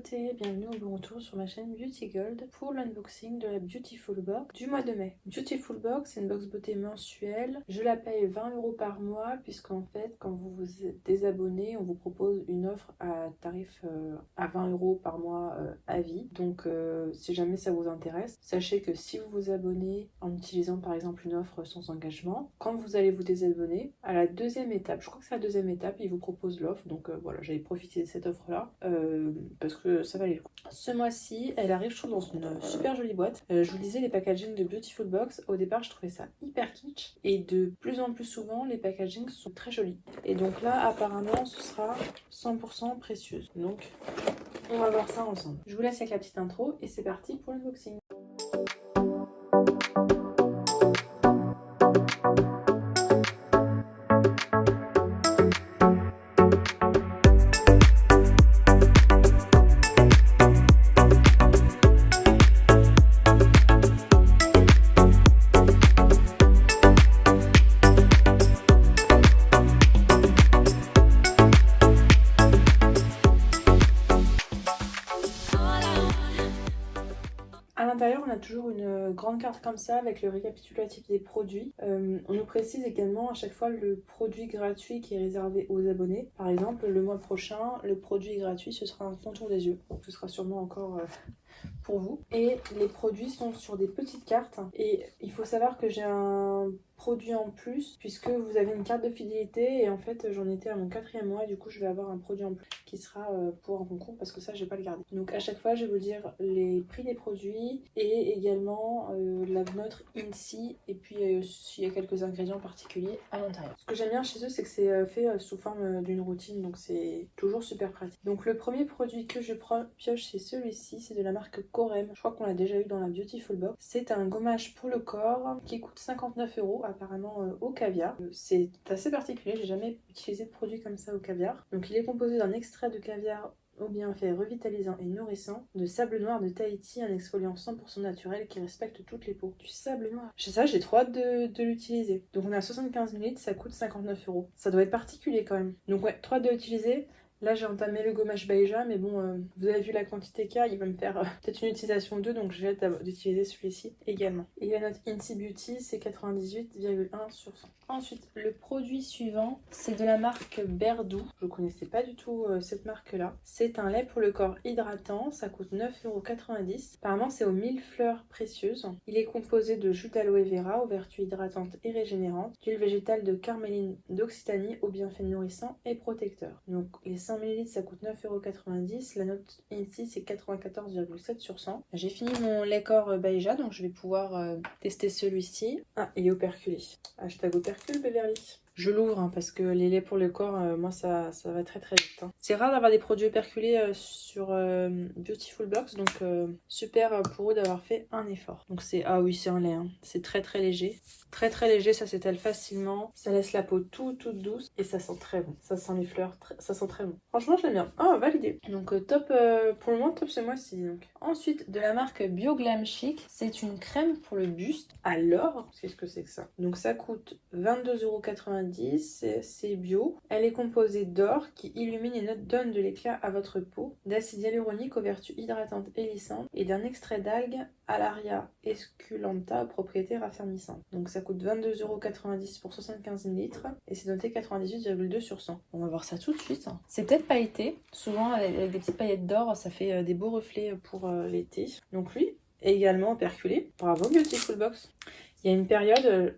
beauté, bienvenue au bon retour sur ma chaîne Beauty Gold pour l'unboxing de la Beautiful Box du mois de mai. Beautiful Box, c'est une box beauté mensuelle. Je la paye 20 € par mois puisqu'en fait, quand vous vous désabonnez, on vous propose une offre à tarif à 20 € par mois à vie. Donc si jamais ça vous intéresse, sachez que si vous vous abonnez en utilisant par exemple une offre sans engagement, quand vous allez vous désabonner, à la deuxième étape, je crois que c'est la deuxième étape, ils vous proposent l'offre. Donc voilà, j'avais profité de cette offre là. Parce que ça valait le coup. Ce mois-ci, elle arrive, je trouve, dans une super jolie boîte. Je vous disais, les packaging de Beautiful Box, au départ, je trouvais ça hyper kitsch. Et de plus en plus souvent, les packagings sont très jolis. Et donc là, apparemment, ce sera 100% précieuse. Donc, on va voir ça ensemble. Je vous laisse avec la petite intro et c'est parti pour l'unboxing. À l'intérieur, on a toujours une grande carte comme ça avec le récapitulatif des produits. On nous précise également à chaque fois le produit gratuit qui est réservé aux abonnés. Par exemple, le mois prochain, le produit gratuit, ce sera un contour des yeux. Donc ce sera sûrement encore pour vous. Et les produits sont sur des petites cartes. Et il faut savoir que j'ai un produit en plus puisque vous avez une carte de fidélité et en fait j'en étais à mon 4e mois et du coup je vais avoir un produit en plus qui sera pour un concours parce que ça je vais pas le garder. Donc à chaque fois je vais vous dire les prix des produits et également la note INSI et puis s'il y a quelques ingrédients particuliers à l'intérieur. Ce que j'aime bien chez eux c'est que c'est fait sous forme d'une routine, donc c'est toujours super pratique. Donc le premier produit que je pioche c'est celui-ci, c'est de la marque Corem. Je crois qu'on l'a déjà eu dans la Beautiful Box. C'est un gommage pour le corps qui coûte 59 € apparemment au caviar. C'est assez particulier, j'ai jamais utilisé de produit comme ça au caviar. Donc il est composé d'un extrait de caviar au bienfait revitalisant et nourrissant, de sable noir de Tahiti, un exfoliant 100% naturel qui respecte toutes les peaux. Du sable noir. C'est ça, j'ai trop hâte de l'utiliser. Donc on a 75 ml, ça coûte 59 €. Ça doit être particulier quand même. Donc ouais, trop hâte de l'utiliser. Là j'ai entamé le gommage Baïja, mais bon, vous avez vu la quantité qu'il y a, il va me faire peut-être une utilisation 2, donc j'ai hâte d'utiliser celui-ci également. Et la note INSI Beauty, c'est 98,1 sur 100. Ensuite, le produit suivant, c'est de la marque Berdou. Je ne connaissais pas du tout cette marque-là. C'est un lait pour le corps hydratant, ça coûte 9,90 €. Apparemment, c'est aux 1000 fleurs précieuses. Il est composé de jus d'aloe vera aux vertus hydratantes et régénérantes, d'huile végétale de carméline d'Occitanie aux bienfaits nourrissants et protecteurs. Donc, les 100 ml, ça coûte 9,90 €. La note INSI, c'est 94,7 sur 100. J'ai fini mon lait corps Baïja, donc je vais pouvoir tester celui-ci. Ah, il est operculé. Hashtag opercule Beverly. Je l'ouvre parce que les laits pour le corps, moi ça va très très vite. C'est rare d'avoir des produits operculés sur Beautiful Box, donc super pour eux d'avoir fait un effort. Donc c'est, ah oui c'est un lait, hein. C'est très très léger. Très très léger, ça s'étale facilement. Ça laisse la peau toute douce et ça sent très bon. Ça sent les fleurs, ça sent très bon. Franchement j'aime bien. Ah, validé. Donc top, pour le moment top ce mois-ci. Donc. Ensuite de la marque Bio Glam Chic, c'est une crème pour le buste à l'or. Qu'est-ce que c'est que ça? Donc ça coûte 22,90 €. C'est bio. Elle est composée d'or qui illumine et donne de l'éclat à votre peau, d'acide hyaluronique aux vertus hydratantes et lissantes et d'un extrait d'algues Alaria esculenta aux propriétés raffermissantes. Donc ça coûte 22,90 € pour 75 ml et c'est noté 98,2 sur 100. On va voir ça tout de suite. C'est peut-être pailleté. Souvent avec des petites paillettes d'or, ça fait des beaux reflets pour l'été. Donc lui, également operculé. Bravo Beautiful Box. Il y a une période...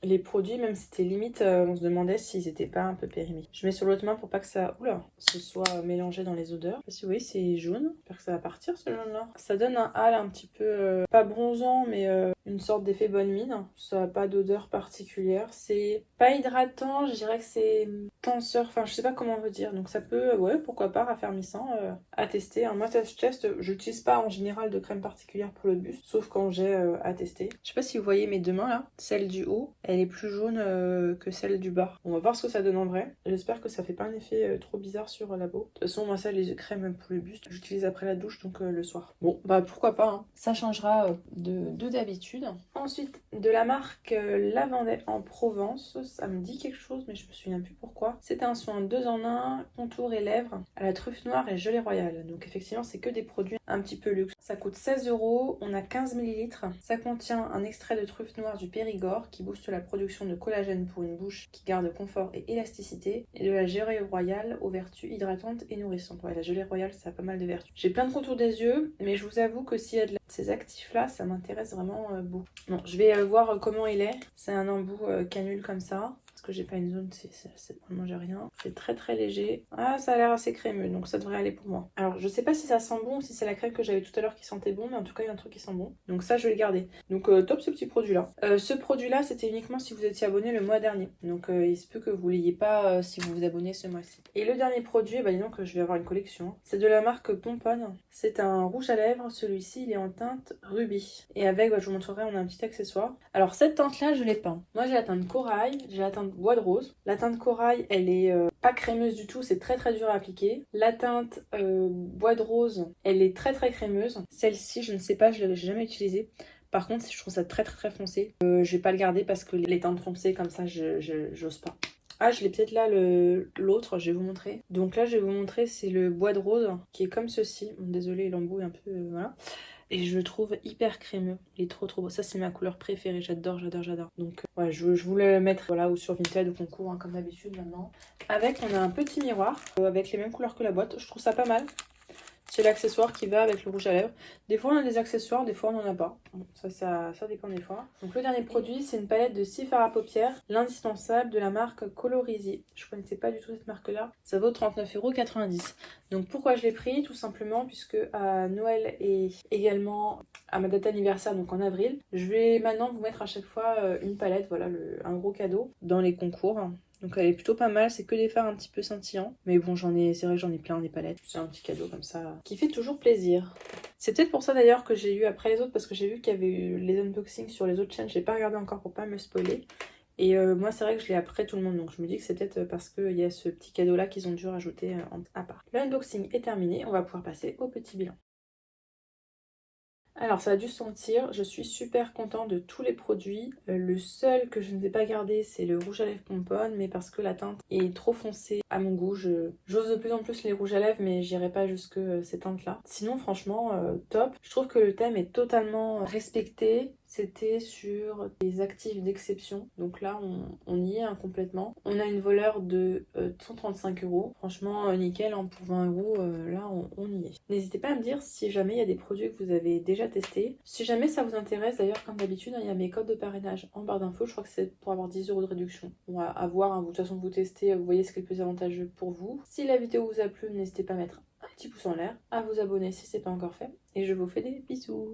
les produits, même si c'était limite, on se demandait s'ils étaient pas un peu périmés. Je mets sur l'autre main pour pas que ça se soit mélangé dans les odeurs. Je sais pas si vous voyez, c'est jaune. J'espère que ça va partir ce jaune-là. Ça donne un hâle un petit peu, pas bronzant, mais une sorte d'effet bonne mine. Ça n'a pas d'odeur particulière. C'est pas hydratant, je dirais que c'est tenseur. Enfin, je sais pas comment on veut dire. Donc ça peut, ouais, pourquoi pas, raffermissant à tester. Moi, je teste. J'utilise pas en général de crème particulière pour le buste, sauf quand j'ai à tester. Je sais pas si vous voyez mes deux mains là. Celle du haut, elle est plus jaune que celle du bas. On va voir ce que ça donne en vrai. J'espère que ça fait pas un effet trop bizarre sur la peau. De toute façon, moi ça, les crèmes pour le buste, j'utilise après la douche, donc le soir. Bon, bah pourquoi pas, hein. Ça changera de d'habitude. d'habitude. Ensuite, de la marque Lavandais en Provence, ça me dit quelque chose mais je me souviens plus pourquoi. C'est un soin 2 en 1, contour et lèvres, à la truffe noire et gelée royale. Donc effectivement c'est que des produits un petit peu luxe. Ça coûte 16 €, on a 15 ml. Ça contient un extrait de truffe noire du Périgord qui booste la production de collagène pour une bouche qui garde confort et élasticité, et de la gelée royale aux vertus hydratantes et nourrissantes. Ouais, la gelée royale ça a pas mal de vertus. J'ai plein de contours des yeux, mais je vous avoue que s'il y a de ces actifs là, ça m'intéresse vraiment beaucoup. Bon, je vais voir comment il est. C'est un embout canule comme ça. Parce que j'ai pas une zone, c'est pour ne manger rien. C'est très très léger. Ah, ça a l'air assez crémeux, donc ça devrait aller pour moi. Alors, je sais pas si ça sent bon ou si c'est la crème que j'avais tout à l'heure qui sentait bon, mais en tout cas, il y a un truc qui sent bon. Donc ça, je vais le garder. Donc top ce petit produit-là. Ce produit-là, c'était uniquement si vous étiez abonné le mois dernier. Donc il se peut que vous l'ayez pas si vous vous abonnez ce mois-ci. Et le dernier produit, bah dis donc, je vais avoir une collection. C'est de la marque Pomponne. C'est un rouge à lèvres. Celui-ci, il est en teinte rubis. Et avec, bah, je vous montrerai, on a un petit accessoire. Alors cette teinte-là, je l'ai pas. Moi, j'ai la teinte corail, j'ai la teinte bois de rose. La teinte corail, elle est pas crémeuse du tout, c'est très très dur à appliquer. La teinte bois de rose, elle est très très crémeuse. Celle-ci, je ne sais pas, je l'ai jamais utilisée. Par contre, je trouve ça très très très foncé. Je vais pas le garder parce que les teintes foncées comme ça, j'ose pas. Ah, je l'ai peut-être là, l'autre, je vais vous montrer. Donc là, je vais vous montrer, c'est le bois de rose qui est comme ceci. Bon, désolé, l'embout est un peu... voilà. Et je le trouve hyper crémeux. Il est trop trop beau. Ça, c'est ma couleur préférée. J'adore, j'adore, j'adore. Donc, ouais, je voulais le mettre voilà, ou sur Vinted ou concours, hein, comme d'habitude maintenant. Avec, on a un petit miroir avec les mêmes couleurs que la boîte. Je trouve ça pas mal. C'est l'accessoire qui va avec le rouge à lèvres. Des fois on a des accessoires, des fois on n'en a pas. Bon, ça dépend des fois. Donc le dernier produit, c'est une palette de 6 fards à paupières, l'indispensable de la marque Colorisi. Je connaissais pas du tout cette marque-là. Ça vaut 39,90 €. Donc pourquoi je l'ai pris? Tout simplement puisque à Noël et également à ma date anniversaire, donc en avril, je vais maintenant vous mettre à chaque fois une palette, voilà, un gros cadeau dans les concours. Donc elle est plutôt pas mal, c'est que des fards un petit peu scintillants. Mais bon, c'est vrai que j'en ai plein des palettes. C'est un petit cadeau comme ça qui fait toujours plaisir. C'est peut-être pour ça d'ailleurs que j'ai eu après les autres, parce que j'ai vu qu'il y avait eu les unboxings sur les autres chaînes. J'ai pas regardé encore pour pas me spoiler. Et moi c'est vrai que je l'ai après tout le monde, donc je me dis que c'est peut-être parce qu'il y a ce petit cadeau là qu'ils ont dû rajouter à part. L'unboxing est terminé, on va pouvoir passer au petit bilan. Alors ça a dû se sentir, je suis super contente de tous les produits. Le seul que je ne vais pas garder, c'est le rouge à lèvres Pomponne, mais parce que la teinte est trop foncée à mon goût. J'ose de plus en plus les rouges à lèvres, mais j'irai pas jusque ces teintes-là. Sinon franchement, top. Je trouve que le thème est totalement respecté. C'était sur des actifs d'exception. Donc là, on y est hein, complètement. On a une valeur de 135 €. Franchement, nickel, hein, pour 20 €, là, on y est. N'hésitez pas à me dire si jamais il y a des produits que vous avez déjà testés. Si jamais ça vous intéresse, d'ailleurs, comme d'habitude, hein, il y a mes codes de parrainage en barre d'infos. Je crois que c'est pour avoir 10 € de réduction. On va voir, hein, de toute façon, vous testez, vous voyez ce qui est le plus avantageux pour vous. Si la vidéo vous a plu, n'hésitez pas à mettre un petit pouce en l'air, à vous abonner si ce n'est pas encore fait. Et je vous fais des bisous.